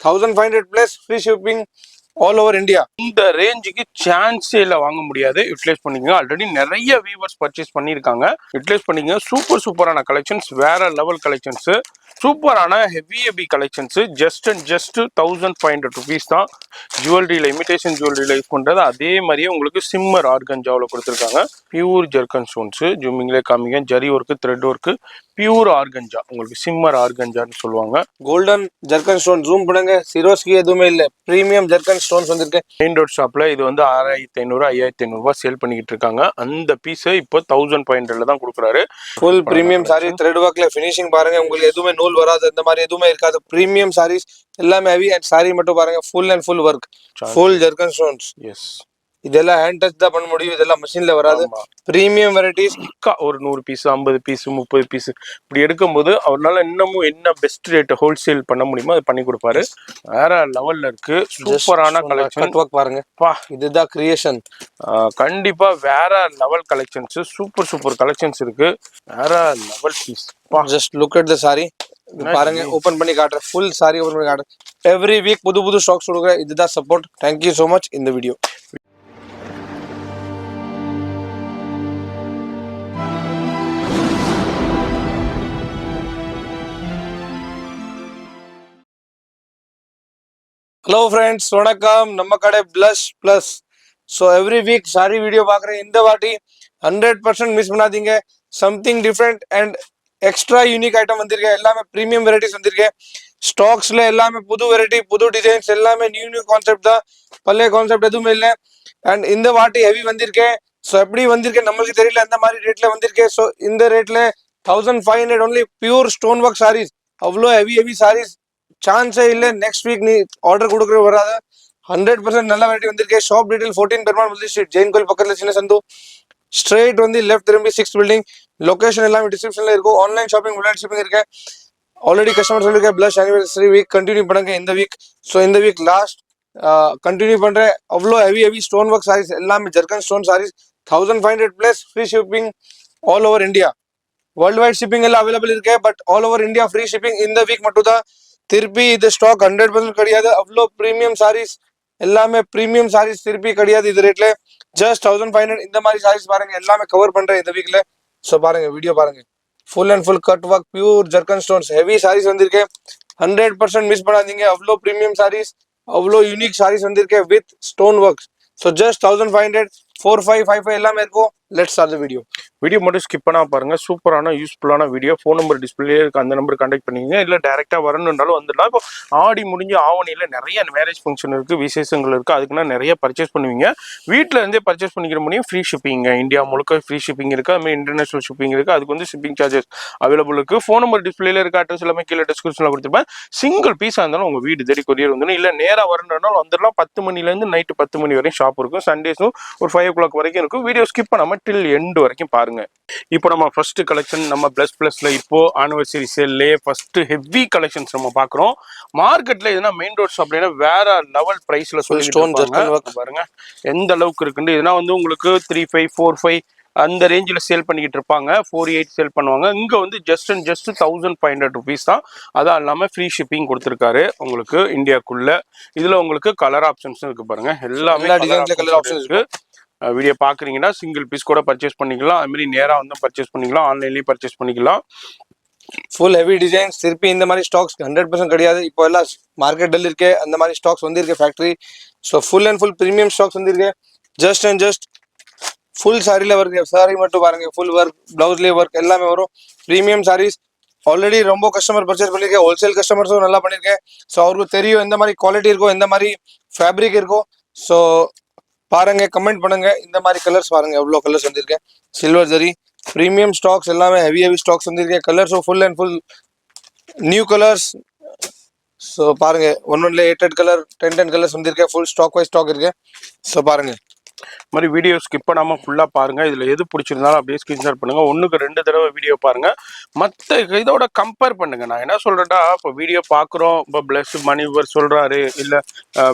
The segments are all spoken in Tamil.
1500 plus free shipping all over India. இந்த ரேஞ்சுக்கு சான்ஸே இல்லை, வாங்க முடியாது. யூட்டிலைஸ் பண்ணிக்கங்க. ஆல்ரெடி நிறைய வியூவர்ஸ் பர்ச்சேஸ் பண்ணியிருக்காங்க. யூட்டிலைஸ் பண்ணிக்கங்க. சூப்பரான கலெக்ஷன்ஸ், வேற லெவல் கலெக்ஷன்ஸ், சூப்பரான ஹெவி கலெக்ஷன்ஸ். ஜஸ்ட் 1500 ருபீஸ் தான். ஜுவல்லரியில் இமிடேஷன் ஜுவல்லரியில் யூஸ் பண்ணுறது அதே மாதிரியே உங்களுக்கு சிம்மர் ஆர்கன்ஜாவில் கொடுத்துருக்காங்க. பியூர் ஜெர்கன் ஸ்டோன்ஸு, ஜூமிங்லே காமிங்க. Zari work, thread work, pure organza, உங்களுக்கு சிம்மர் ஆர்கன்ஜான்னு சொல்லுவாங்க. கோல்டன் ஜெர்கன் ஸ்டோன் ஜூம் பண்ணுங்க. சிரோஸ்கி எதுவுமே இல்லை, பிரீமியம் ஜெர்கன் ஸ்டோன்ஸ் வந்திருக்கு. மெயின் ரோட் ஷாப்ல இது வந்து 6500 5500 சேல் பண்ணிக்கிட்டு இருக்காங்க. அந்த பீஸ் இப்போ 1500 தான் கொடுக்குறாரு. ஃபுல் பிரீமியம் சாரி, த்ரெட் ஒர்க்ல ஃபினிஷிங் பாருங்க. உங்களுக்கு எதுவுமே நூல் வராது, இந்த மாதிரி எதுவுமே இருக்காது. பிரீமியம் சாரீஸ் எல்லாமே ஹெவி. அண்ட் சாரி மட்டும் பாருங்க, full and full work, full zircon stones. Yes, இதெல்லாம் ஹேண்ட் டச் தான் பண்ண முடியும், இதெல்லாம் மிஷின்ல வராது. Premium varieties. ஒரு 100 பீஸ், 50 பீஸ், 30 பீஸ் இப்படி எடுக்கும்போது அவரால் இன்னமும் என்ன பெஸ்ட் ரேட் ஹோல்சேல் பண்ண முடியுமோ அது பண்ணி கொடுப்பாரு. வேற லெவல்ல இருக்கு. சூப்பரான கலெக்ஷன் பாருங்க. இதுதான் கிரியேஷன். கண்டிப்பா வேற லெவல் கலெக்ஷன்ஸ், சூப்பர் கலெக்ஷன்ஸ் இருக்கு. வேற level piece. Just look at the sari பாருங்க. ஓபன் பண்ணி காட்டுறேன். ஃபுல் சாரி ஓபன் பண்ணி காட்டுறேன். எவ்ரி வீக் புது ஸ்டாக்ஸ் கொடுக்குறேன். இதுதான் சப்போர்ட். Thank you so much. இந்த வீடியோ ஹலோ ஃப்ரெண்ட்ஸ், வணக்கம். நம்ம கடை plus plus. So every week sorry video பார்க்குறேன். இந்த வாட்டி 100% மிஸ் பண்ணாதீங்க. Something different and extra unique item வந்திருக்கேன். எல்லாமே ப்ரீமியம் வெரைட்டிஸ் வந்திருக்கேன். ஸ்டாக்ஸ்ல எல்லாமே புது வெரைட்டி, புது டிசைன்ஸ், எல்லாமே நியூ கான்செப்ட் தான். பழைய கான்செப்ட் எதுவுமே இல்லை. அண்ட் இந்த வாட்டி ஹெவி வந்திருக்கேன். ஸோ எப்படி வந்திருக்கேன் நம்மளுக்கு தெரியல, எந்த மாதிரி ரேட்ல வந்திருக்கேன். ஸோ இந்த ரேட்ல 1500 only pure stone work saris. அவ்வளோ ஹெவி சாரீஸ் சான்ஸே இல்லை. நெக்ஸ்ட் வீக் நீ ஆர்டர் கொடுக்குற வராது. 100% நல்ல வெரைட்டி வந்திருக்கேன். ஷாப் டீடைல் 14 பெருமாள் முதலி ஸ்ட்ரீட், ஜெயின் கோயில் பக்கத்துல சின்ன சந்து. ஸ்ட்ரெயிட் வந்து லெஃப்ட் திரும்பி 6th பில்டிங். லொகேஷன் எல்லாமே டிஸ்கிரிப்ஷன்ல இருக்கும். ஆன்லைன் ஷாப்பிங், உள்ள ஷிப்பிங் இருக்கேன். ஆல்ரெடி கஸ்டமர் சொல்லிருக்கேன். பிளஸ் ஆனிவர்சரி வீக் கண்டினியூ பண்ணுங்க இந்த வீக். ஸோ இந்த வீக் லாஸ்ட் கண்டினியூ பண்றேன். அவ்வளோ ஹெவி ஸ்டோன் ஒர்க் சாரீஸ், எல்லாமே zircon stone saris. 1500 plus free shipping all over India. World wide shipping எல்லாம் அவைலபிள் இருக்கு. But all over India free shipping. இந்த வீக் மட்டும் தான். திருப்பி இது ஸ்டாக் 100% கிடையாது. அவ்வளோ ப்ரீமியம் சாரீஸ், எல்லாமே ப்ரீமியம் சாரீஸ் திருப்பி கிடையாது இது ரேட்ல. ஜஸ்ட் 1500. இந்த மாதிரி சாரீஸ் பாருங்க, எல்லாமே கவர் பண்றேன் இந்த வீக்ல. ஸோ பாருங்க, வீடியோ பாருங்க. Full and full cut work, pure zircon stones, heavy saris வந்திருக்கேன். 100% மிஸ் பண்ணாதீங்க. அவ்வளோ ப்ரீமியம் சாரீஸ், அவ்வளோ யூனிக் சாரீஸ் வந்திருக்கேன் with stone work. So just 1500, 4555 எல்லாமே இருக்கும். Let's start the video. Video மட்டும் ஸ்கிப் பண்ணா பாருங்க. சூப்பரான யூஸ்ஃபுல்லான வீடியோ. ஃபோன் நம்பர் டிஸ்பிளே இருக்கு, அந்த நம்பர் கான்டாக்ட் பண்ணிக்கங்க. இல்லை டேரெக்டாக வரணுன்றாலும் வந்துடலாம். இப்போ ஆடி முடிஞ்சு ஆவணியில் நிறைய மேரேஜ் ஃபங்க்ஷன் இருக்குது, விசேஷங்கள் இருக்குது. அதுக்குன்னா நிறைய பர்ச்சேஸ் பண்ணுவீங்க. வீட்டில் இருந்தே பர்ச்சேஸ் பண்ணிக்கிற முடியும். ஃப்ரீ ஷிப்பிங், இந்தியா முழுக்க ஃப்ரீ ஷிப்பிங் இருக்குது. அதுமாதிரி இன்டர்நேஷனல் ஷிப்பிங் இருக்குது. அதுக்கு வந்து ஷிப்பிங் சார்ஜஸ் அவைலபிள் இருக்குது. ஃபோன் நம்பர் டிஸ்பிளேல இருக்க அட்ரஸ் எல்லாமே கீழே டிஸ்கிரிப்ஷனில் கொடுத்துருப்பேன். சிங்கிள் பீஸாக இருந்தாலும் உங்கள் வீடு தேடி கொரியர் வந்துடும். இல்லை நேராக வரணுன்னாலும் வந்துடலாம். 10 மணிலேருந்து நைட்டு 10 மணி வரையும் ஷாப் இருக்கும். சண்டேஸும் ஒரு 5 o'clock வரைக்கும் இருக்கும். வீடியோ ஸ்கிப் பண்ணாமல் டில் எண்ட் வரைக்கும் பாருங்க. இப்போ நம்ம ஃபர்ஸ்ட் கலெக்ஷன் நம்ம பிளஸ்ல இப்போ ஆனிவர்சரி சேல்லே ஃபர்ஸ்ட் ஹெவி கலெக்ஷன்ஸ் நம்ம பாக்குறோம். மார்க்கெட்ல இதுனா மெயின் ரோட் ஷாப்ல வேற லெவல் பிரைஸ்ல சொல்லி பாருங்க எந்த அளவுக்கு இருக்குன்னு. இதுனா வந்து உங்களுக்கு 35, 45 அந்த ரேஞ்சில் சேல் பண்ணிக்கிட்டு இருப்பாங்க. 48 சேல் பண்ணுவாங்க. இங்க வந்து ஜஸ்ட் 1500 ருபீஸ் தான். அதான் இல்லாம ஃப்ரீ ஷிப்பிங் கொடுத்துருக்காரு உங்களுக்கு இந்தியாக்குள்ள. இதுல உங்களுக்கு கலர் ஆப்ஷன்ஸும் இருக்கு பாருங்க. எல்லாமே கலர் ஆப்ஷன் இருக்கு. வீடியோ பாக்குறீங்கன்னா சிங்கிள் பீஸ் கூட பர்ச்சேஸ் பண்ணிக்கலாம். அது மாதிரி நேரா வந்து பர்ச்சேஸ் பண்ணிக்கலாம், ஆன்லைன்லயும் பர்ச்சேஸ் பண்ணிக்கலாம். Full heavy designs. திருப்பி இந்த மாதிரி ஸ்டாக்ஸ் 100% கிடையாது. இப்போ எல்லாம் மார்க்கெட் டல் இருக்கு, அந்த மாதிரி ஸ்டாக்ஸ் வந்திருக்கு factory. So full and full premium stocks வந்திருக்கு. ஜஸ்ட் ஃபுல் சாரியில வருது. சாரி மட்டும் பாருங்க, ஃபுல் ஒர்க், பிளவுஸ்லேயே ஒர்க் எல்லாமே வரும். ப்ரீமியம் சாரீஸ் ஆல்ரெடி ரொம்ப கஸ்டமர் பர்ச்சேஸ் பண்ணிருக்கேன். ஹோல்சேல் கஸ்டமர்ஸும் நல்லா பண்ணிருக்கேன். ஸோ அவருக்கு தெரியும் எந்த மாதிரி குவாலிட்டி இருக்கும், எந்த மாதிரி ஃபேப்ரிக் இருக்கும். ஸோ பாருங்க, கமெண்ட் பண்ணுங்க. இந்த மாதிரி கலர்ஸ் பாருங்க, எவ்வளோ கலர்ஸ் வந்திருக்கேன். சில்வர் ஜரி ப்ரீமியம் ஸ்டாக்ஸ், எல்லாமே ஹெவி ஸ்டாக்ஸ் வந்திருக்கேன். கலர்ஸும் full and full new colours. So பாருங்க, 1 கலர் 8 கலர் 10 கலர்ஸ் வந்திருக்கேன். ஃபுல் ஸ்டாக் வைஸ் ஸ்டாக் இருக்கு. ஸோ பாருங்க, மாதிரி வீடியோ ஸ்கிப் பண்ணாமல் ஃபுல்லாக பாருங்கள். இதில் எது பிடிச்சிருந்தாலும் அப்படியே ஸ்க்ரீன்ஷாட் பண்ணுங்கள். 1க்கு 2 தடவை வீடியோ பாருங்கள். மற்ற இதோட கம்பேர் பண்ணுங்கள். நான் என்ன சொல்கிறேன்னா, இப்போ வீடியோ பார்க்குறோம், இப்போ பிளஸ் மணி இவர் சொல்கிறாரு, இல்லை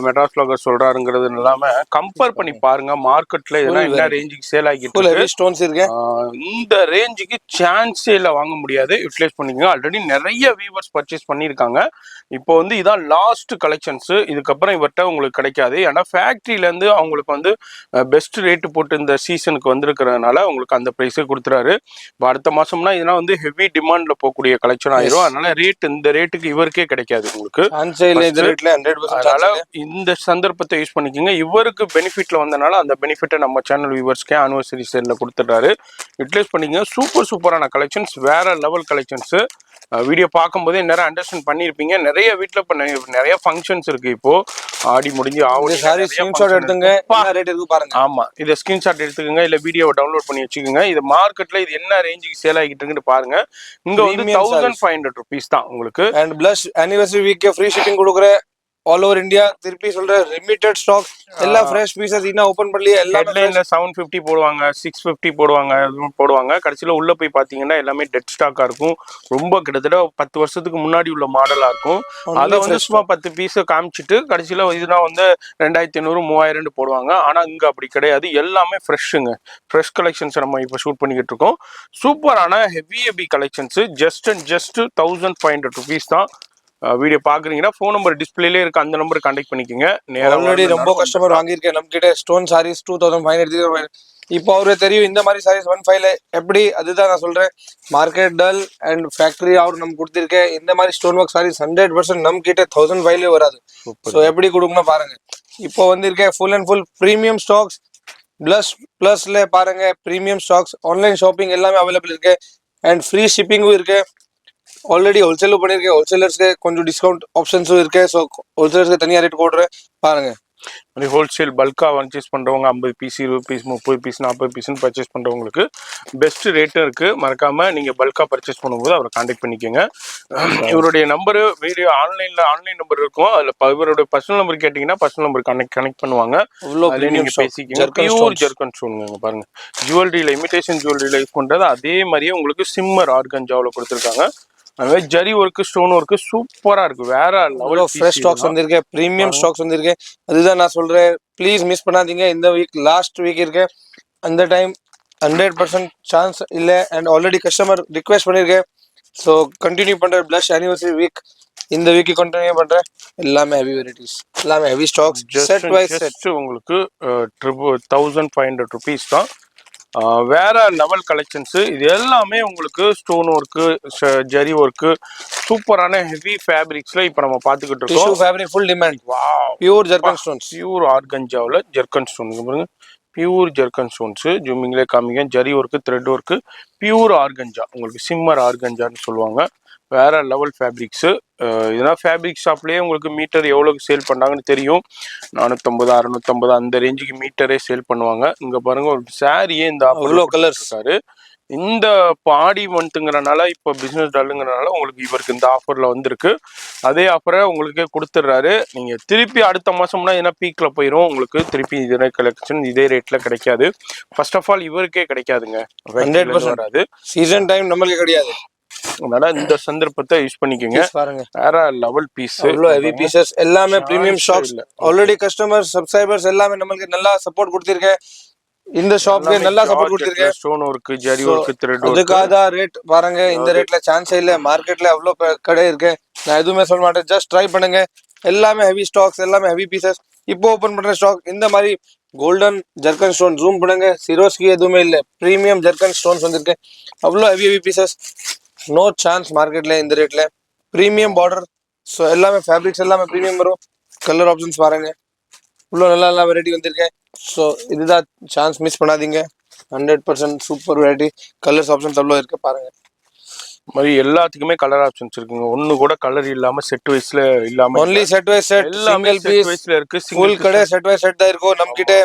மெட்ராஸ் வ்ளாகர் சொல்கிறாருங்கிறது இல்லாமல் கம்பேர் பண்ணி பாருங்கள். மார்க்கெட்டில் இதெல்லாம் என்ன ரேஞ்சுக்கு சேல் ஆகிட்டு இருக்கு, ஸ்டோன்ஸ் இருக்கு. இந்த ரேஞ்சுக்கு சான்ஸே இல்லை, வாங்க முடியாது. யூட்டிலைஸ் பண்ணிக்கோங்க. ஆல்ரெடி நிறைய வியூவர்ஸ் பர்ச்சேஸ் பண்ணியிருக்காங்க. இப்போ வந்து இதான் லாஸ்ட் கலெக்ஷன்ஸு. இதுக்கப்புறம் இவர்கிட்ட உங்களுக்கு கிடைக்காது. ஏன்னா ஃபேக்ட்ரியிலேருந்து அவங்களுக்கு வந்து பெஸ்ட் ரேட்டு போட்டு இந்த சீசனுக்கு வந்திருக்கிறதுனால உங்களுக்கு அந்த ப்ரைஸே கொடுத்துறாரு. இப்போ அடுத்த மாதம்னா இதெல்லாம் வந்து ஹெவி டிமாண்டில் போகக்கூடிய கலெக்ஷன் ஆயிரும். அதனால இந்த ரேட்டுக்கு இவருக்கே கிடைக்காது உங்களுக்கு. அதனால இந்த சந்தர்ப்பத்தை யூஸ் பண்ணிக்கோங்க. இவருக்கு பெனிஃபிட்ல வந்தனால அந்த பெனிஃபிட்டை நம்ம சேனல் வியூவர்ஸ்க்கே ஆனிவர்சரி சேல்ல கொடுத்துட்டாரு. யூட்டிலைஸ் பண்ணிக்கோங்க. சூப்பரான கலெக்ஷன்ஸ், வேற லெவல் கலெக்ஷன்ஸ். வீடியோ பார்க்கும்போதே நிறைய அண்டர்ஸ்டாண்ட் பண்ணியிருப்பீங்க. நிறைய வீட்டில் இப்போ நிறைய ஃபங்க்ஷன்ஸ் இருக்கு. இப்போ ஆடி முடிஞ்சு எடுத்துங்க பாருங்க. ஆமா, இதை ஸ்கிரீன்ஷாட் எடுத்துக்கோங்க, இல்ல வீடியோவை டவுன்லோட் பண்ணி வச்சுக்கோங்க. இது மார்க்கெட்ல இது என்ன ரேஞ்சுக்கு சேல் ஆகிட்டு இருக்குன்னு பாருங்க. இங்க வந்து 1500 rupees தான் உங்களுக்கு. And plus anniversary week free shipping கொடுக்குற ஆல் ஓவர் இந்தியா. திருப்பி சொல்ற லிமிடெட் ஸ்டாக், எல்லா ஃப்ரெஷ் பீசஸ் இன்னும் ஓபன் பண்ணி எல்லா ஹெட்லைன்ல 750 போடுவாங்க, 650 போடுவாங்க. கடைசியில உள்ள போய் பாத்தீங்கன்னா எல்லாமே டெட் ஸ்டாக்கா இருக்கும். ரொம்ப கிட்டத்தட்ட 10 வருஷத்துக்கு முன்னாடி உள்ள மாடலா இருக்கும். அதை வந்து சும்மா 10 பீஸ் காமிச்சிட்டு கடைசியில இதுதான் வந்து 2500 3000 போடுவாங்க. ஆனா இங்க அப்படி கிடையாது. எல்லாமே ஃப்ரெஷ்ஷுங்க. ஃப்ரெஷ் கலெக்ஷன்ஸ் நம்ம இப்ப ஷூட் பண்ணிக்கிட்டு இருக்கோம். சூப்பரான ஹெவி கலெக்ஷன்ஸ். ஜஸ்ட் 1500 rupees தான். வீடியோ பாக்குறீங்கன்னா ஃபோன் நம்பர் டிஸ்பிளேலே இருக்கு, அந்த நம்பர் கான்டாக்ட் பண்ணிக்கோங்க. ஆல்ரெடி ரொம்ப கஸ்டமர் வாங்கியிருக்கேன் நம்ம கிட்ட ஸ்டோன் சாரீஸ் 2500. இப்போ அவருக்கு தெரியும் இந்த மாதிரி சாரீஸ் 1500 எப்படி. அதுதான் நான் சொல்றேன், மார்க்கெட் டல் அண்ட் ஃபேக்டரி அவர் நம்ம கொடுத்திருக்கேன். இந்த மாதிரி ஸ்டோன் ஒர்க் சாரீஸ் 100% நம்ம கிட்ட 1500 வராது. ஸோ எப்படி கொடுக்கணும் பாருங்க. இப்போ வந்திருக்கேன் full and full premium stocks. பிளஸ்ல பாருங்க, ப்ரீமியம் ஸ்டாக்ஸ், ஆன்லைன் ஷாப்பிங் எல்லாமே அவைலபிள் இருக்கு. அண்ட் ஃப்ரீ ஷிப்பிங்கும் இருக்கு. ஆல்ரெடி ஹோல்சேலும் பண்ணிருக்கேன். ஹோல்சேலர்ஸ்க்கு கொஞ்சம் டிஸ்கவுண்ட் ஆப்ஷன்ஸும் இருக்கு. ஸோ ஹோல்சேலர்ஸ்க்கு தனியாக ரேட் போடுறேன் பாருங்க. ஹோல்சேல் பல்கா பர்ச்சேஸ் பண்றவங்க 50 பீஸ் 20 பீஸ் 30 பீஸ் 40 பீஸ்னு பர்ச்சேஸ் பண்றவங்களுக்கு பெஸ்ட் ரேட்டும் இருக்கு. மறக்காம நீங்க பல்கா பர்ச்சேஸ் பண்ணும்போது அவரை கான்டாக்ட் பண்ணிக்கோங்க. இவருடைய நம்பரு வீடியோ ஆன்லைன் நம்பர் இருக்கும். அதுல இவருடைய பர்சனல் நம்பர் கேட்டீங்கன்னா பர்சனல் நம்பர் கனெக்ட் பண்ணுவாங்க. அதுல நீங்க பேசிக்கங்க. பியூர் ஜெர்கன் ஸ்டோன் பாருங்க. ஜுவல்லரியில இமிடேஷன் ஜுவல்லரியில யூஸ் பண்றது அதே மாதிரியே உங்களுக்கு சிம்மர் ஆர்கன்ஜாவில் கொடுத்துருக்காங்க. அதுவே ஜரி ஒர்க்கு ஸ்டோன் ஒர்க்கு சூப்பரா இருக்கு. வேற லெவல் ஃப்ரெஷ் ஸ்டாக்ஸ் வந்திருக்கு, பிரீமியம் ஸ்டாக்ஸ் வந்திருக்கு. அதுதான் நான் சொல்றேன், ப்ளீஸ் மிஸ் பண்ணாதீங்க. இந்த வீக் லாஸ்ட் வீக் இருக்கு. அந்த டைம் 100% சான்ஸ் இல்லை. அண்ட் ஆல்ரெடி கஸ்டமர் ரிக்வெஸ்ட் பண்ணிருக்கேன். ஸோ கண்டினியூ பண்றேன். பிளஸ் anniversary வீக் இந்த வீக் கண்டினியூ பண்றேன். எல்லாமே ஹெவி வெரைட்டிஸ், எல்லாமே heavy stocks. Set wise set உங்களுக்கு 1500 rupees தான். வேற லெவல் கலெக்ஷன்ஸ். இது எல்லாமே உங்களுக்கு ஸ்டோன் ஒர்க்கு, ஜரி ஒர்க்கு, சூப்பரான ஹெவி ஃபேப்ரிக்ஸ்ல இப்ப நம்ம பாத்துக்கிட்டு இருக்கோம். Fabric full demand. Pure zircon stones, pure ஆர்கன்ஜாவில் ஜெர்கன் ஸ்டோன் பாருங்க. பியூர் ஜெர்கன் ஸ்டோன்ஸ் ஜூமிங்லேயே காமிங்க. Zari work, thread work, pure organza, உங்களுக்கு சிம்மர் ஆர்கன்ஜான்னு சொல்லுவாங்க. வேற லெவல் ஃபேப்ரிக்ஸு. இதெல்லாம் ஃபேப்ரிக் ஷாப்லேயே உங்களுக்கு மீட்டர் எவ்வளோக்கு சேல் பண்ணாங்கன்னு தெரியும். 450 650 அந்த ரேஞ்சுக்கு மீட்டரே சேல் பண்ணுவாங்க. இங்கே பாருங்க, ஒரு சாரியே இந்த அவ்வளோ கலர்ஸ் இருக்காரு. இந்த ஆடி மந்த்துங்கிறனால இப்போ பிஸ்னஸ் டல்லுங்கிறனால உங்களுக்கு இவருக்கு இந்த ஆஃபரில் வந்திருக்கு. அதே ஆஃபரை உங்களுக்கே கொடுத்துட்றாரு. நீங்கள் திருப்பி அடுத்த மாதம்னா ஏன்னா பீக்கில் போயிடும். உங்களுக்கு திருப்பி இதே கலெக்ஷன் இதே ரேட்டில் கிடைக்காது. ஃபர்ஸ்ட் ஆஃப் ஆல் இவருக்கே கிடைக்காதுங்க. 100% வராது. சீசன் டைம் நம்மளுக்கு கிடையாது. அதனால இந்த சந்தர்ப்பத்தை யூஸ் பண்ணிக்கோங்க. பாருங்க, வேற லெவல் பீஸ், அவ்வளோ ஹெவி பீசஸ், எல்லாமே premium stocks. Already customer subscribers எல்லாமே நம்மளுக்கு நல்லா சப்போர்ட் கொடுத்திருக்கேன். இந்த ஷாப்க்கு நல்லா சப்போர்ட் கொடுத்திருக்கேன். Stone work, zari work, thread work. அதுக்காக ரேட் பாருங்க. இந்த ரேட்ல சான்ஸே இல்ல. மார்க்கெட்ல அவ்வளோ கடை இருக்கு. நான் எதுவுமே சொல்ல மாட்டேன். ஜஸ்ட் ட்ரை பண்ணுங்க. எல்லாமே ஹெவி ஸ்டாக்ஸ், எல்லாமே ஹெவி பீசஸ். இப்போ ஓபன் பண்ற ஸ்டாக் இந்த மாதிரி கோல்டன் ஜெர்கன் ஸ்டோன். ஜூம் பண்ணுங்க. சிரோஸ்கி எதுவுமே இல்ல. பிரீமியம் ஜெர்கன் ஸ்டோன்ஸ் வந்திருக்கு. அவ்வளோ ஹெவி பீசஸ். நோ சான்ஸ் மார்க்கெட்ல இந்த ரேட்ல. Premium border. ஸோ எல்லாமே ஃபேப்ரிக்ஸ் எல்லாமே பிரீமியம் வரும். கலர் ஆப்ஷன்ஸ் பாருங்க, இவ்வளோ நல்ல வெரைட்டி வந்திருக்கேன். ஸோ இதுதான் சான்ஸ், மிஸ் பண்ணாதீங்க. 100% சூப்பர் வெரைட்டி. கலர்ஸ் ஆப்ஷன்ஸ் அவ்வளோ இருக்கு பாருங்க. மாதிரி எல்லாத்துக்குமே கலர் ஆப்ஷன்ஸ் இருக்குங்க. ஒண்ணு கூட கலர் இல்லாம செட் வைஸ்ல இல்லாம ஒன்லி செட் வைஸ் செட். எல்லாமே செட் வைஸ்ல இருக்கு. ஃபுல் கடை செட் வைஸ் செட் தான் இருக்கும். நம்ம கிட்ட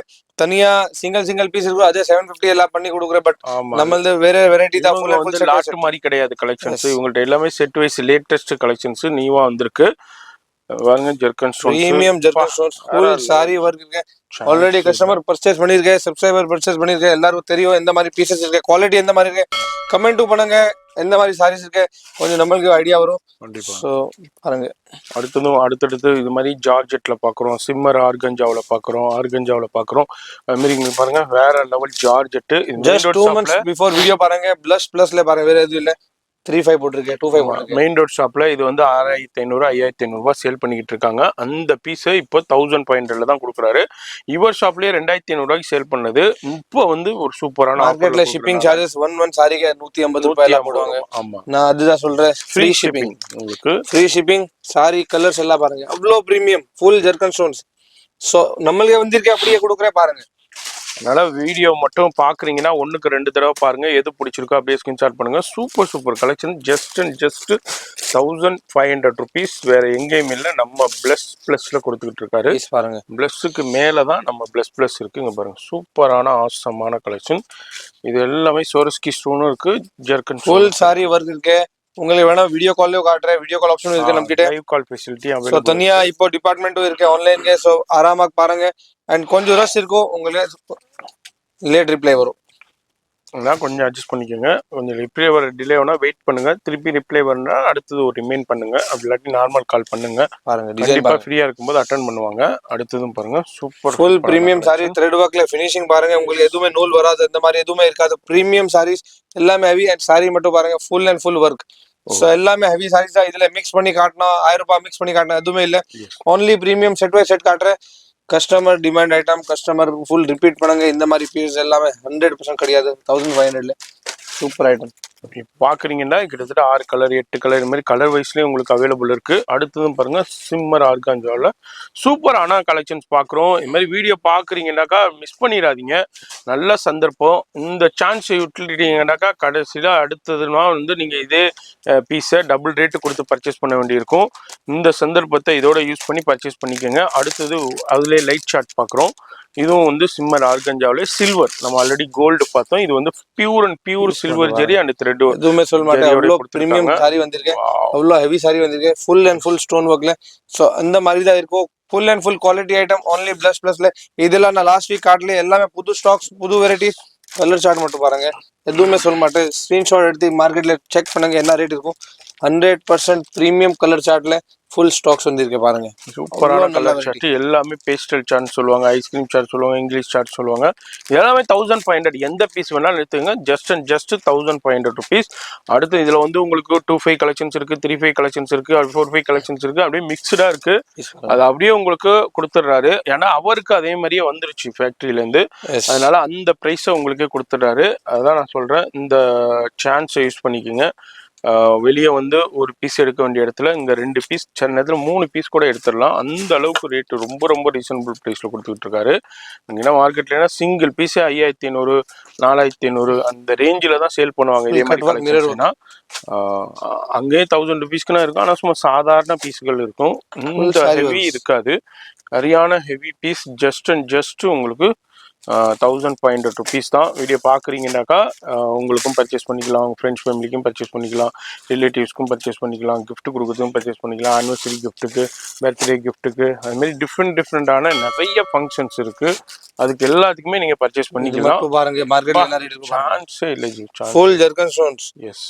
தனியா சிங்கிள் பீஸ் இருக்கும். அதே 750 எல்லாம் பண்ணி கொடுக்குறேன். பட் நம்மளது வேற வெரைட்டி தான். ஃபுல் வந்து லாட் மாதிரி கிடையாது கலெக்ஷன்ஸ். இவங்கள்ட்ட எல்லாமே செட் வைஸ் லேட்டஸ்ட் கலெக்ஷன்ஸ் நியூவா வந்திருக்கு. பாருங்க ஜெர்கன் stones premium ஜெர்கன் stones full sorry work இருக்கு. ஆல்ரெடி கஸ்டமர் பர்ச்சேஸ் பண்ணிருக்கேன், சப்ஸ்கிரைபர் பர்ச்சேஸ் பண்ணிருக்கேன், எல்லாருக்கும் தெரியும் எந்த மாதிரி பீசஸ் இருக்கு, குவாலிட்டி எந்த மாதிரி இருக்கு. கமெண்ட்டும் பண்ணுங்க எந்த மாதிரி சாரீஸ் இருக்கு, கொஞ்சம் நம்மளுக்கு ஐடியா வரும். கண்டிப்பா. ஸோ பாருங்க அடுத்தடுத்து இது மாதிரி ஜார்ஜெட்ல பாக்குறோம், சிம்மர் ஆர்கஞ்சாவில பாக்குறோம், ஆர்கஞ்சாவில பாக்குறோம். அது மாதிரி இங்க பாருங்க வேற level georgette. Just 2 months before video பாருங்க. ++ல பாருங்க, வேற எதுவும் இல்ல. 35 போட்டிருக்கேன், 25 போட்டிருக்கேன். மெயின் ரோட் ஷாப்ல இது வந்து 6500 5500 ரூபாய் சேல் பண்ணிக்கிட்டு இருக்காங்க. அந்த பீஸ் இப்போ 1500 தான் கொடுக்குறாரு. இவர் ஷாப்லயே 2500 ரூபாய்க்கு சேல் பண்ணது இப்போ வந்து ஒரு சூப்பரான மார்க்கெட்ல ஷிப்பிங் சார்ஜஸ் 1 சாரிக்கு 150 ரூபாய் போடுவாங்க. ஆமா, நான் அதுதான் சொல்றேன், ஃப்ரீ ஷிப்பிங். உங்களுக்கு ஃப்ரீ ஷிப்பிங். சாரி கலர்ஸ் எல்லாம் பாருங்க, அவ்வளோ premium full zircon stones. So நம்மளுக்கு வந்திருக்கே அப்படியே கொடுக்குறேன் பாருங்க. அதனால வீடியோ மட்டும் பாக்குறீங்கன்னா 1க்கு 2 தடவை பாருங்க, எது பிடிச்சிருக்கோ அப்படியே ஸ்கிரீன்ஷாட் பண்ணுங்க. Super collection. Just 1500 rupees. வேற எங்கேயும் இல்லை, நம்ம பிளஸ்ல கொடுத்துக்கிட்டு இருக்காரு. பாருங்க பிளஸ்ஸுக்கு மேலதான் நம்ம பிளஸ் இருக்கு. இங்க பாருங்க சூப்பரான ஆசமான கலெக்ஷன். இது எல்லாமே சோரஸ்கி ஸ்டோனும் இருக்கு, ஜெர்கன் ஃபுல் சாரி ஒர்க் இருக்கு. உங்களுக்கு வேணா வீடியோ கால்லயும் காட்டுறேன், வீடியோ கால் ஆப்ஷனும் இருக்கு நம்ம கிட்ட. லைவ் கால் ஃபெசிலிட்டி ஸோ அவைலபிள். தனியா இப்போ டிபார்ட்மெண்ட்டும் இருக்கு ஆன்லைன்ல. ஸோ ஆராமா பாருங்க. அண்ட் கொஞ்சம் ரஷ் இருக்கும், உங்களுக்கு லேட் ரிப்ளை வரும், கொஞ்சம் அட்ஜஸ்ட் பண்ணிக்கோங்க. கொஞ்சம் ரிப்ளை வர டிலே வேணா வெயிட் பண்ணுங்க. திருப்பி ரிப்ளை வரனா அடுத்தது ஒரு ரிமைன் பண்ணுங்க. அப்படி இல்லாட்டி நார்மல் கால் பண்ணுங்க. பாருங்க கண்டிப்பா ஃப்ரீயா இருக்கும்போது அட்டென்ட் பண்ணுவாங்க. அடுத்ததும் பாருங்க super full premium sorry. Thread ஒர்க்ல ஃபினிஷிங் பாருங்க, உங்களுக்கு எதுவுமே நூல் வராது, இந்த மாதிரி எதுவுமே இருக்காது. பிரீமியம் சாரீஸ் எல்லாமே ஹெவி. அண்ட் சாரி மட்டும் பாருங்க full and full work. So எல்லாமே ஹெவி சாரீஸ் தான். இதுல மிக்ஸ் பண்ணி காட்டினா 1000 ரூபாய் மிக்ஸ் பண்ணி காட்டினா எதுவுமே இல்லை. Only premium set by set காட்டுறேன். Customer demand item, customer full repeat பண்ணுங்க. இந்த மாதிரி பீஸ் எல்லாமே 100% கிடையாது. 1500 சூப்பர் ஐட்டம். பாக்குறீங்கன்னா கிட்டத்தட்ட 6 கலர் 8 கலர் இந்த மாதிரி கலர் வைஸ்லயே உங்களுக்கு அவைலபிள் இருக்கு. அடுத்ததும் பாருங்க சிம்மர் ஆர்கான்ஜால சூப்பரான கலெக்ஷன்ஸ் பாக்குறோம். இந்த மாதிரி வீடியோ பாக்குறீங்கன்னாக்கா மிஸ் பண்ணிடாதீங்க. நல்ல சந்தர்ப்பம். இந்த சான்ஸ் விட்டுட்டீங்கன்னாக்கா கடைசியில அடுத்ததுனா வந்து நீங்க இதே பீஸை டபுள் ரேட்டு கொடுத்து பர்ச்சேஸ் பண்ண வேண்டியிருக்கும். இந்த சந்தர்ப்பத்தை இதோட யூஸ் பண்ணி பர்ச்சேஸ் பண்ணிக்கோங்க. அடுத்தது அதுலேயே லைட் சார்ட் பாக்குறோம். இதுவும் வந்து சிம்மர் ஆர்கஞ்சாவிலே சில்வர். நம்ம ஆல்ரெடி கோல்டு பார்த்தோம். இது வந்து pure silver zari and thread. எதுவுமே சொல்ல மாட்டேன், அவ்வளோ பிரீமியம் சாரி வந்திருக்கேன், அவ்வளோ ஹெவி சாரி வந்திருக்கேன், ஃபுல் அண்ட் ஃபுல் ஸ்டோன் ஒர்க்ல. ஸோ அந்த மாதிரி தான் இருக்கும். Full and full quality item only ++ல. இதெல்லாம் நான் லாஸ்ட் வீக் காட்டல, எல்லாமே புது ஸ்டாக்ஸ், புது வெரைட்டிஸ். கலர் சார்ட் மட்டும் பாருங்க, எதுவுமே சொல்ல மாட்டேன். ஸ்கிரீன்ஷாட் எடுத்து மார்க்கெட்ல செக் பண்ணுங்க என்ன ரேட் இருக்கும். 100% பிரீமியம் கலர் சார்ட்ல ஃபுல் ஸ்டாக்ஸ் வந்திருக்கு பாருங்க. சூப்பரான கலர் சார்ட். எல்லாமே பேஸ்டல் சார்ட் சொல்லுவாங்க, ஐஸ்கிரீம் சார்ட் சொல்லுவாங்க, இங்கிலீஷ் சார்ட் சொல்லுவாங்க. எல்லாமே 1500. எந்த பீஸ் வேணாலும் எடுத்துங்க. Just 1500 rupees. அடுத்து இதுல வந்து உங்களுக்கு 25 கலெக்ஷன்ஸ் இருக்கு, 35 கலெக்ஷன்ஸ் இருக்கு, 45 கலெக்ஷன்ஸ் இருக்கு. அப்படியே மிக்ஸ்டா இருக்கு. அது அப்படியே உங்களுக்கு கொடுத்துடுறாரு. ஏன்னா அவருக்கு அதே மாதிரியே வந்துருச்சு ஃபேக்டரியில இருந்து. அதனால அந்த பிரைஸை உங்களுக்கு கொடுத்துடுறாரு. அதான் நான் சொல்றேன், இந்த சான்ஸை யூஸ் பண்ணிக்கோங்க. வெளியே வந்து ஒரு பீஸ் எடுக்க வேண்டிய இடத்துல இங்க 2 பீஸ், சில நேரத்தில் 3 பீஸ் கூட எடுத்துடலாம். அந்த அளவுக்கு ரேட்டு ரொம்ப ரீசனபிள் ப்ரைஸ்ல கொடுத்துக்கிட்டு இருக்காரு. ஏன்னா மார்க்கெட்ல சிங்கிள் பீஸே 5500 4500 அந்த ரேஞ்சில தான் சேல் பண்ணுவாங்க. இதே மாதிரி அங்கேயே 1000 ருபீஸ்க்குனா இருக்கும். ஆனா சும்மா சாதாரண பீஸ்கள் இருக்கும். இந்த ஹெவி இருக்காது. சரியான ஹெவி பீஸ். ஜஸ்ட் உங்களுக்கு 1500 ருபீஸ் தான். வீடியோ பார்க்குறீங்கன்னாக்கா உங்களுக்கும் பர்ச்சேஸ் பண்ணிக்கலாம், உங்கள் ஃப்ரெண்ட்ஸ் ஃபேமிலிக்கும் பர்ச்சேஸ் பண்ணிக்கலாம், ரிலேட்டிவ்ஸ்க்கும் பர்ச்சேஸ் பண்ணிக்கலாம், கிஃப்ட் கொடுக்குறதுக்கும் பர்ச்சேஸ் பண்ணிக்கலாம், ஆனிவர்சரி கிஃப்ட்டுக்கு, பர்த்டே கிஃப்ட்டுக்கு, அதுமாரி டிஃப்ரெண்டான நிறைய ஃபங்க்ஷன்ஸ் இருக்கு. அதுக்கு எல்லாத்துக்குமே நீங்க பர்ச்சேஸ் பண்ணிக்கலாம். பாருங்க மார்க்கெட்ல என்ன ரேட் இருக்கு, சான்ஸே இல்லை ஜி. Full zircon stones. எஸ்,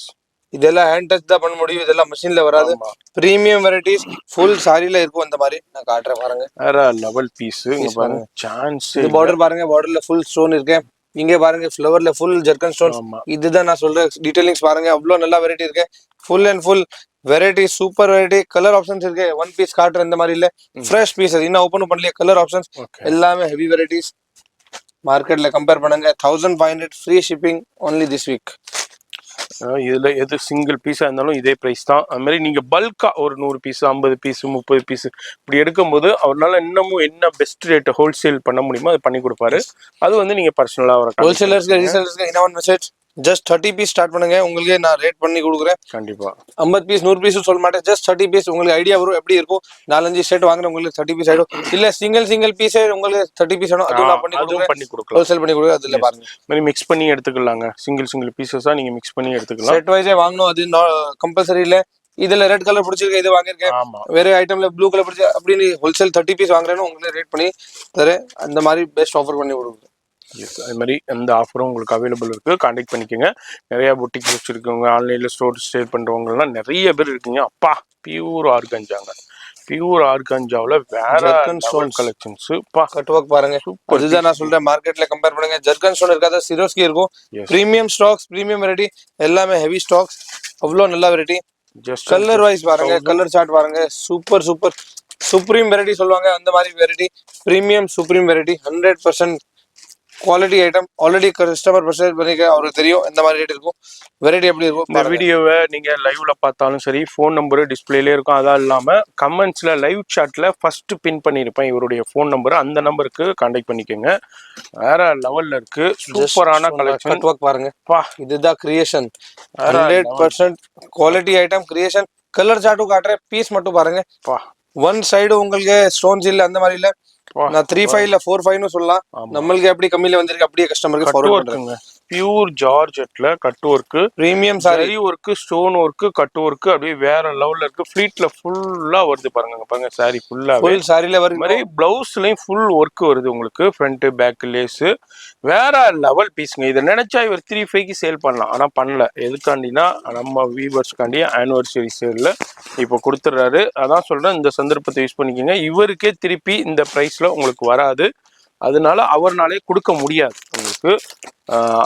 இதெல்லாம் ஹேண்ட் டச் தான் பண்ண முடியும், இதெல்லாம் மெஷின்ல வராது. பிரீமியம் வெரைட்டிஸ் ஃபுல் சாரில இருக்கும். அந்த மாதிரி நான் காட்டுறேன் பாருங்க, வேற லெவல் பீஸ். இங்க பாருங்க சான்ஸ். இந்த பார்டர் பாருங்க, பார்டர்ல ஃபுல் ஸ்டோன் இருக்கு. இங்க பாருங்க ஃப்ளவர்ல ஃபுல் ஜெர்கன் ஸ்டோன். இதுதான் நான் சொல்றேன் டீடைலிங்ஸ் பாருங்க, அவ்வளவு நல்ல வெரைட்டி இருக்கு. Full and full variety, super variety. Colour options இருக்கு. ஒன் பீஸ் காட்டுற இந்த மாதிரி இல்ல, ஃப்ரெஷ் பீஸ். இன்னும் ஓபன் பண்ணலையே. கலர் ஆப்ஷன்ஸ் எல்லாமே ஹெவி வெரைட்டிஸ். மார்க்கெட்ல கம்பேர் பண்ணுங்க 1500 free shipping only this week. இதுல எது சிங்கிள் பீஸா இருந்தாலும் இதே பிரைஸ் தான். அது மாதிரி நீங்க பல்கா ஒரு 100 பீஸ் 50 பீஸ் 30 பீஸ் இப்படி எடுக்கும்போது அவரால் இன்னமும் என்ன பெஸ்ட் ரேட் ஹோல்சேல் பண்ண முடியுமோ அது பண்ணி கொடுப்பாரு. அது வந்து நீங்க பர்சனலா வர ஹோல்சேலர்ஸ்க்கு ரீசேலர்ஸ்க்கு என்ன one message, just 30 piece start பண்ணுங்க. உங்களுக்கு நான் ரேட் பண்ணி கொடுக்குறேன். கண்டிப்பா 50 பீஸ் 100 பீஸ் சொல்ல மாட்டேன். Just 30 piece. உங்களுக்கு ஐடியா வரும் எப்படி இருக்கும். 4-5 செட் வாங்குற உங்களுக்கு 30 பீஸ் ஆயிடும். இல்ல சிங்கிள் பீஸே உங்களுக்கு 30 பீஸ் ஆகும். அதுவும் நான் பண்ணி கொடுக்குறேன். ஹோல்சேல் பண்ணி கொடுக்குறேன். அதுல பாருங்க மாதிரி மிக்ஸ் பண்ணி எடுத்துக்கலாங்க. சிங்கிள் பீசஸா நீங்க மிக்ஸ் பண்ணி எடுத்துக்கலாம். செட் வைஸே வாங்கணும், அது கம்பல்சரி இல்ல. இதுல ரெட் கலர் பிடிச்சிருக்கு இது வாங்கியிருக்கேன், ஆமா வேற ஐட்டம்ல ப்ளூ கலர் பிடிச்சி அப்படின்னு ஹோல்சேல் 30 பீஸ் வாங்குறேன்னு உங்களுக்கு ரேட் பண்ணி தரேன். அந்த மாதிரி பெஸ்ட் ஆஃபர் பண்ணி கொடுக்குறேன். எஸ் அது மாதிரி அந்த ஆஃபரும் உங்களுக்கு அவைலபிள் இருக்கு. கான்டாக்ட் பண்ணிக்கோங்க. நிறைய புட்டிக் வச்சிருக்கவங்க, ஆன்லைன்ல ஸ்டோர் சேல் பண்றவங்கலாம் நிறைய பேர் இருக்கீங்க. அப்பா பியூர் ஆர்கஞ்சாங்க, பியூர் ஆர்கஞ்சாவில் வேற ஜர்கன் லெவல் ஸ்டோன்ஸ் கலெக்ஷன்ஸ். பா கட் ஒர்க் பாருங்க, சூப்பர். அதுதான் நான் சொல்றேன், மார்க்கெட்ல கம்பேர் பண்ணுங்க. ஜர்கன் ஸ்டோன் இருக்காத சிரோஸ்கி இருக்கும். Yes. Premium stocks, premium variety எல்லாமே ஹெவி ஸ்டாக்ஸ், அவ்வளோ நல்ல வெரைட்டி. ஜஸ்ட் கலர் வைஸ் பாருங்க, கலர் சார்ட் பாருங்க, சூப்பர் சூப்பர். சுப்ரீம் வெரைட்டி சொல்லுவாங்க, அந்த மாதிரி variety. Premium supreme variety 100% quality item. Already customer purchase பண்ணிக்க அவருக்கு தெரியும் இந்த மாதிரி ரேட் இருக்கும், வெரைட்டி எப்படி இருக்கும். இந்த வீடியோவை நீங்க லைவ்ல பார்த்தாலும் சரி, ஃபோன் நம்பரு டிஸ்பிளேல இருக்கும். அதான் இல்லாம கமெண்ட்ஸ்ல லைவ் சாட்ல ஃபர்ஸ்ட் பின் பண்ணியிருப்பேன் இவருடைய ஃபோன் நம்பர். அந்த நம்பருக்கு கான்டாக்ட் பண்ணிக்கோங்க. வேற லெவல்ல இருக்கு, சூப்பரான கலெக்ஷன். கட் ஒர்க் பாருங்க, பா இதுதான் creation. 100% quality item creation. Colour சார்ட்டும் காட்டுறேன், பீஸ் மட்டும் பாருங்க. பா ஒன் சைடு உங்களுக்கு ஸ்டோன்ஸ் இல்ல, அந்த மாதிரி இல்ல. நான் 3.5 இல்ல 4.5 சொல்லலாம். நம்மளுக்கு எப்படி கம்மியில வந்திருக்கு அப்படியே கஸ்டமருக்கு ஃபார்வர்ட் பண்றேன். பியூர் ஜார்ஜெட்ல cut work, premium sari work, stone work, cut work அப்படியே வேற லெவல்ல இருக்கு. ஃபிளீட்ல ஃபுல்லா வருது பாருங்க, பாருங்க சாரி ஃபுல்லா ஃபுல் சாரில வருது. மாதிரி பிளவுஸ்லயும் ஃபுல் ஒர்க் வருது உங்களுக்கு. ஃப்ரண்ட் பேக் லேஸ் வேற லெவல் பீஸுங்க. இதை நினைச்சா இவர் 3.5க்கு சேல் பண்ணலாம், ஆனா பண்ணல. எதுக்காண்டினா நம்ம வீவர்ஸ்காண்டி ஆனிவர்சரி சேல்ல இப்போ கொடுத்துட்றாரு. அதான் சொல்றேன், இந்த சந்தர்ப்பத்தை யூஸ் பண்ணிக்கோங்க. இவருக்கே திருப்பி இந்த பிரைஸ்ல உங்களுக்கு வராது, அதனால அவர்னாலே கொடுக்க முடியாது உங்களுக்கு.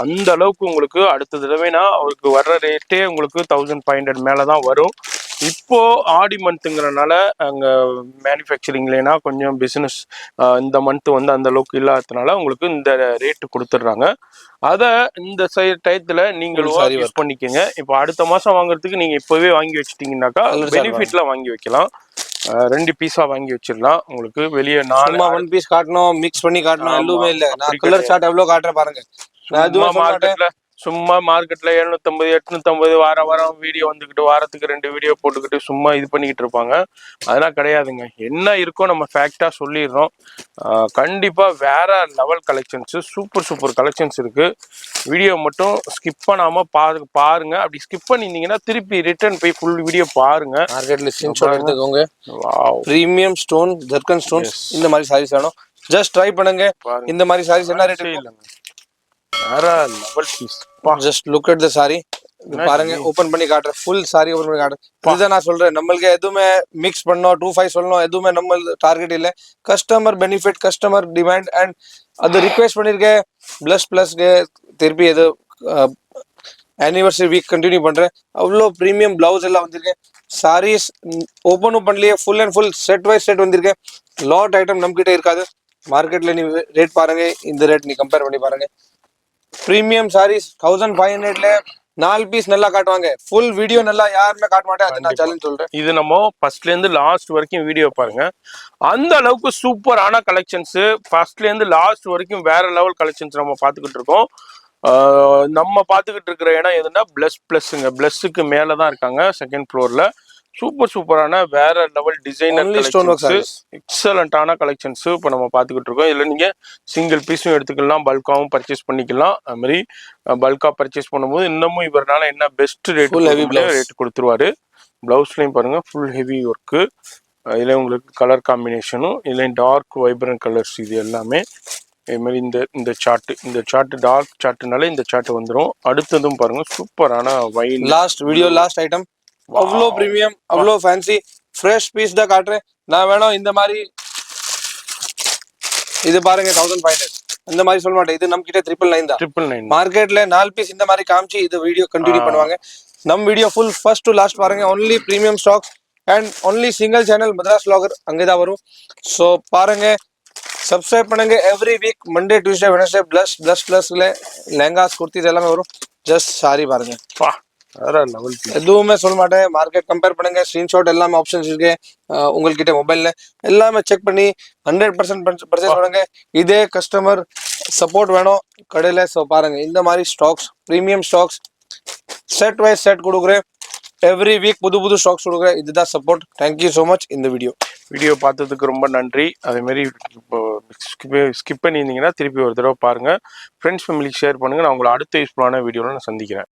அந்த அளவுக்கு உங்களுக்கு அடுத்த தடவைனா அவருக்கு வர்ற ரேட்டே உங்களுக்கு 1500 மேலதான் வரும். இப்போ ஆடி மந்த்துங்கிறனால அங்க மேனுஃபேக்சரிங்லனா கொஞ்சம் பிசினஸ் இந்த மந்த் வந்து அந்த அளவுக்கு இல்லாததுனால உங்களுக்கு இந்த ரேட்டு கொடுத்துட்றாங்க. அத இந்த டயத்துல நீங்களும் யூஸ் பண்ணிக்கோங்க. இப்போ அடுத்த மாசம் வாங்குறதுக்கு நீங்க இப்பவே வாங்கி வச்சிட்டீங்கன்னாக்கா பெனிஃபிட்ல வாங்கி வைக்கலாம். 2 பீஸா வாங்கி வச்சிடலாம். உங்களுக்கு வெளியே 1 பீஸ் காட்டணும், மிக்ஸ் பண்ணி காட்டணும் எதுவுமே இல்ல. நான் கலர் சார்ட் எவ்வளவு காட்டுறேன் பாருங்க. நான் எதுவும் மார்க்கெட்ல சும்மா மார்க்கெட்ல 750 850 வாரம் வீடியோ வந்துகிட்டு, வாரத்துக்கு 2 வீடியோ போட்டுக்கிட்டு சும்மா இது பண்ணிக்கிட்டு இருப்பாங்க. அதெல்லாம் கிடையாதுங்க. என்ன இருக்கோ நம்ம ஃபேக்டா சொல்லிடுறோம். கண்டிப்பா வேற level collections, super super collections இருக்கு. வீடியோ மட்டும் ஸ்கிப் பண்ணாம பாருங்க. அப்படி ஸ்கிப் பண்ணிருந்தீங்கன்னா திருப்பி ரிட்டர்ன் போய் ஃபுல் வீடியோ பாருங்க. மார்க்கெட்ல ஸ்கிரீன்ஷாட் எடுத்துக்கோங்க. Wow, premium stone, zircon stones, இந்த மாதிரி சாரீஸ் வேணும் ஜஸ்ட் ட்ரை பண்ணுங்க. இந்த மாதிரி சாரீஸ் என்ன ரேட் இல்லங்க, வேற level piece. Just look at the sari பாருங்க. ஓபன் பண்ணி காட்டுறேன், ஃபுல் சாரி ஓபன் பண்ணி காட்டுறேன். இதுதான் நான் சொல்றேன், நம்மளுக்கு எதுவுமே மிக்ஸ் பண்ணோம் 2.5 சொல்லணும் எதுவுமே நம்ம டார்கெட் இல்ல. Customer benefit, customer demand and அது ரிக்வெஸ்ட் பண்ணிருக்கேன். பிளஸ்க்கு திருப்பி எது ஆனிவர்சரி வீக் கண்டினியூ பண்றேன். அவ்வளோ பிரீமியம் பிளவுஸ் எல்லாம் வந்திருக்கேன். சாரீஸ் ஓப்பனும் பண்ணலையே, full and full set wise set வந்திருக்கேன். லாட் ஐட்டம் நம்ம கிட்ட இருக்காது. மார்க்கெட்ல நீ ரேட் பாருங்க, இந்த ரேட் நீ கம்பேர் பண்ணி பாருங்க. பிரீமியம் சாரீஸ் 1500ல 4 பீஸ் நல்லா காட்டுவாங்க. ஃபுல் வீடியோ நல்லா யாருமே காட்ட மாட்டேன், அது நான் சேலஞ்ச் சொல்றேன். இது நம்ம ஃபர்ஸ்ட்ல இருந்து லாஸ்ட் வரைக்கும் வீடியோ பாருங்க. அந்த அளவுக்கு சூப்பரான கலெக்ஷன்ஸ், ஃபர்ஸ்ட்ல இருந்து லாஸ்ட் வரைக்கும் வேற லெவல் கலெக்ஷன்ஸ் நம்ம பார்த்துக்கிட்டு இருக்கோம். நம்ம பார்த்துக்கிட்டு இருக்கிற இடம் எதுனா பிளஸ்ங்க. பிளஸ்ஸுக்கு மேலதான் இருக்காங்க, செகண்ட் ஃப்ளோர்ல. சூப்பர் சூப்பரான வேற லெவல் டிசைனர் கலெக்ஷன்ஸ், எக்ஸலண்டான கலெக்ஷன்ஸ் இப்போ நம்ம பார்த்துக்கிட்டு இருக்கோம். இதுல நீங்க சிங்கிள் பீஸும் எடுத்துக்கலாம், பல்காவும் பர்ச்சேஸ் பண்ணிக்கலாம். அது மாதிரி பல்கா பர்ச்சேஸ் பண்ணும்போது இன்னமும் இவரால என்ன பெஸ்ட் ரேட் கொடுத்துருவாரு. பிளவுஸ்லயும் பாருங்க ஃபுல் ஹெவி ஒர்க்கு. இதுல உங்களுக்கு கலர் காம்பினேஷனும், இதுல டார்க் வைப்ரண்ட் கலர்ஸ், இது எல்லாமே இது மாதிரி இந்த சார்ட் டார்க் சார்ட்னால இந்த சார்ட் வந்துடும். அடுத்ததும் பாருங்க சூப்பரான wine. Last video last item அவ்வளோ பிரீமியம், அவ்வளோ ஃபேன்சி ஃப்ரெஷ் பீஸ் தான் காட்டுறேன். நான் வேணும் இந்த மாதிரி இது பாருங்க 1500 இந்த மாதிரி சொல்ல மாட்டேன். இது நம்ம கிட்ட 999 தான். 999 மார்க்கெட்ல 4 பீஸ் இந்த மாதிரி காமிச்சு இது வீடியோ கண்டினியூ பண்ணுவாங்க. நம்ம video full first to last பாருங்க. Only premium stocks and only single channel Madras vlogger அங்கதான் வரும். ஸோ பாருங்க, சப்ஸ்கிரைப் பண்ணுங்க. Every week Monday Tuesday Wednesday பிளஸ்ல லெஹங்காஸ் குர்த்திஸ் எல்லாமே வரும். ஜஸ்ட் சாரி பாருங்க, எதுவுமே சொல்ல மாட்டேன். மார்க்கெட் கம்பேர் பண்ணுங்க, ஸ்கிரீன்ஷாட் எல்லாமே ஆப்ஷன்ஸ் இருக்கு உங்ககிட்ட மொபைல்ல. எல்லாமே செக் பண்ணி 100% பர்ச்சேஸ் பண்ணுங்க. இதே கஸ்டமர் சப்போர்ட் வேணும் கடையில. ஸோ பாருங்க, இந்த மாதிரி stocks, premium stocks set wise set கொடுக்குறேன். எவ்ரி வீக் புது புது ஸ்டாக்ஸ் கொடுக்குறேன். இதுதான் சப்போர்ட். Thank you so much. இந்த வீடியோ பார்த்ததுக்கு ரொம்ப நன்றி. அதே மாதிரி ஸ்கிப் பண்ணியிருந்தீங்கன்னா திருப்பி ஒரு தடவை பாருங்க. ஃப்ரெண்ட்ஸ் ஃபேமிலிக்கு ஷேர் பண்ணுங்க. நான் உங்களை அடுத்த யூஸ்ஃபுல்லான வீடியோவில் நான் சந்திக்கிறேன்.